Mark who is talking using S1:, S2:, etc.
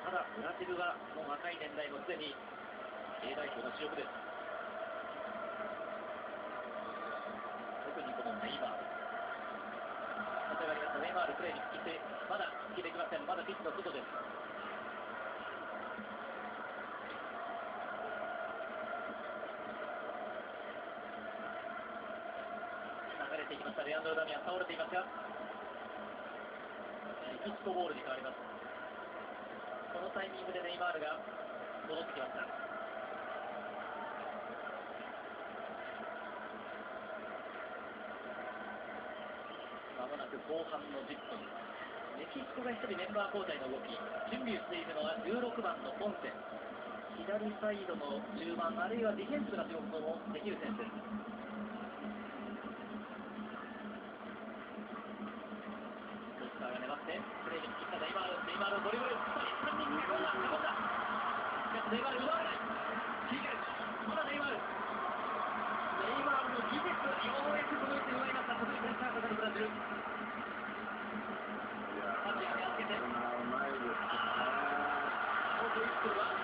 S1: ただブラジルはもう若い年代もすでに A 代表の主力です。特にこのネイマール、立ち上がりました。ネイマールプレーに復帰してまだ復帰できません。まだピッチの外です。流れていきました。レアンドロ・ダミアン倒れていますが、メキシコボールに変わります。このタイミングでネイマールが戻ってきました。まもなく後半の10分、メキシコが1人メンバー交代の動き、準備しているのは16番のポンセ、左サイドの中盤、あるいはディフェンスが仕事もできる選手です。ポスターが粘ってプレーに切ったネイマール、ネイマールのドリブル、3人に囲んだ、しかしネイマール奪われない、ヒゲル、まだネイマール、ネイマールの技術、ようやくこの位置に奪いました。続いてセンターかかるブラジル。パチアに預けて、ああ、あと1分は